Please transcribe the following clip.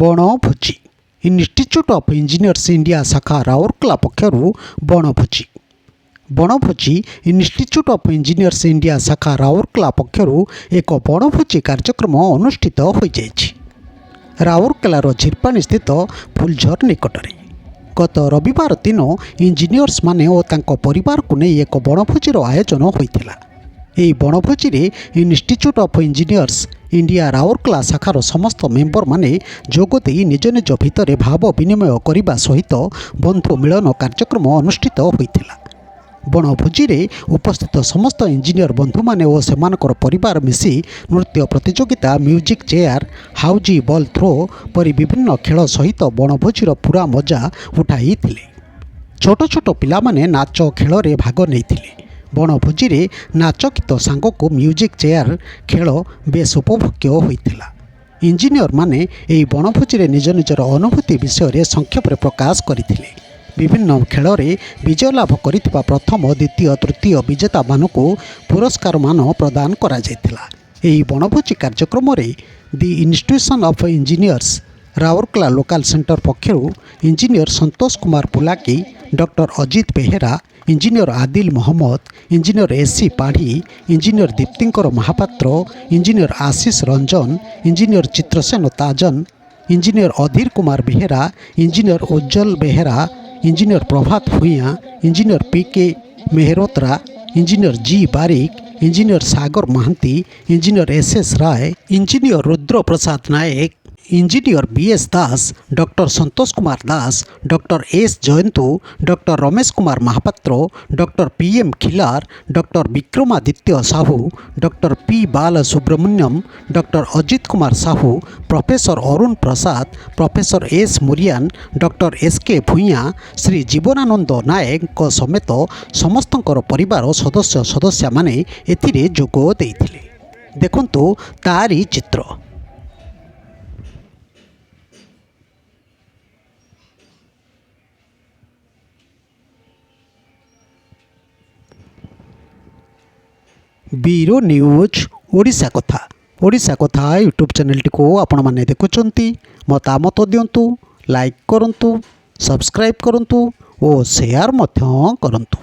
ବଣଭୋଜି institute of engineers India ଶାଖା ରାଉରକେଲା ପକ୍ଷରୁ ବଣଭୋଜି ଇନଷ୍ଟିଚ୍ୟୁଟ୍ ଅଫ୍ ଇଞ୍ଜିନିୟର୍ସ ଇଣ୍ଡିଆ ଶାଖା ରାଉରକେଲା ପକ୍ଷରୁ ଏକ ବଣଭୋଜି କାର୍ଯ୍ୟକ୍ରମ ଅନୁଷ୍ଠିତ ହୋଇଯାଇଛି। ରାଉରକେଲାର ଝିର୍ପାଣି ସ୍ଥିତ ଫୁଲଝର ନିକଟରେ ଗତ ରବିବାର ଦିନ ଇଞ୍ଜିନିୟର୍ସମାନେ ଓ ତାଙ୍କ ପରିବାରକୁ ନେଇ ଏକ ବଣଭୋଜିର ଆୟୋଜନ ହୋଇଥିଲା। ଏହି ବଣଭୋଜିରେ institute of engineers India Rourkela ଶାଖାର ସମସ୍ତ ମେମ୍ବରମାନେ ଯୋଗଦେଇ ନିଜ ନିଜ ଭିତରେ ଭାବ ବିନିମୟ କରିବା ସହିତ ବନ୍ଧୁ ମିଳନ କାର୍ଯ୍ୟକ୍ରମ ଅନୁଷ୍ଠିତ ହୋଇଥିଲା। ବଣଭୋଜିରେ ଉପସ୍ଥିତ ସମସ୍ତ ଇଞ୍ଜିନିୟର ବନ୍ଧୁମାନେ ଓ ସେମାନଙ୍କର ପରିବାର ମିଶି ନୃତ୍ୟ ପ୍ରତିଯୋଗିତା, ମ୍ୟୁଜିକ୍ ଚେୟାର, ହାଉଜି ବଲ୍ ଥ୍ରୋ ପରି ବିଭିନ୍ନ ଖେଳ ସହିତ ବଣଭୋଜିର ପୂରା ମଜା ଉଠାଇଥିଲେ। ଛୋଟ ଛୋଟ ପିଲାମାନେ ନାଚ ଖେଳରେ ଭାଗ ନେଇଥିଲେ। ବଣଭୋଜିରେ ନାଚ ଗୀତ ସାଙ୍ଗକୁ ମ୍ୟୁଜିକ୍ ଚେୟାର ଖେଳ ବେଶ୍ ଉପଭୋଗ୍ୟ ହୋଇଥିଲା। ଇଞ୍ଜିନିୟରମାନେ ଏହି ବଣଭୋଜିରେ ନିଜ ନିଜର ଅନୁଭୂତି ବିଷୟରେ ସଂକ୍ଷେପରେ ପ୍ରକାଶ କରିଥିଲେ। ବିଭିନ୍ନ ଖେଳରେ ବିଜୟ ଲାଭ କରିଥିବା ପ୍ରଥମ, ଦ୍ୱିତୀୟ, ତୃତୀୟ ବିଜେତାମାନଙ୍କୁ ପୁରସ୍କାରମାନ ପ୍ରଦାନ କରାଯାଇଥିଲା। ଏହି ବଣଭୋଜି କାର୍ଯ୍ୟକ୍ରମରେ the institution of engineers Rourkela local centre ପକ୍ଷରୁ engineer Santosh Kumar Pulaki, doctor Ajit Behera, engineer Adil Mohammad, engineer AC Padhi, engineer Diptinkar Mohapatra, engineer Ashish Ranjan, engineer Chitrasen Tajan, engineer Adhir Kumar Behera, engineer Ujjal Behera, engineer Prabhat Bhuyan, engineer PK Mehrotra, engineer G Barik, engineer Sagar Mohanty, engineer SS Ray, engineer Rudra Prasad Nayak, engineer BS Das, doctor Santosh Kumar Das, doctor S ଜୟନ୍ତୁ, doctor Ramesh Kumar Mohapatra, doctor PM Khilar, doctor Vikramaditya Sahu, doctor P Bal Subramaniam, doctor Ajit Kumar Sahu, professor Arun Prasad, professor S Murian, doctor SK Bhuyan, Shri Jibanananda ନାୟକଙ୍କ ସମେତ ସମସ୍ତଙ୍କର ପରିବାର ସଦସ୍ୟମାନେ ଏଥିରେ ଯୋଗ ଦେଇଥିଲେ। ଦେଖନ୍ତୁ ତାରି ଚିତ୍ର। ब्यूरो न्यूज ओडिशा कथा यूट्यूब चैनल को आपण मैंने देखुंती। मतामत दिंतु, लाइक करंतु, सब्सक्राइब करंतु और शेयर करंतु।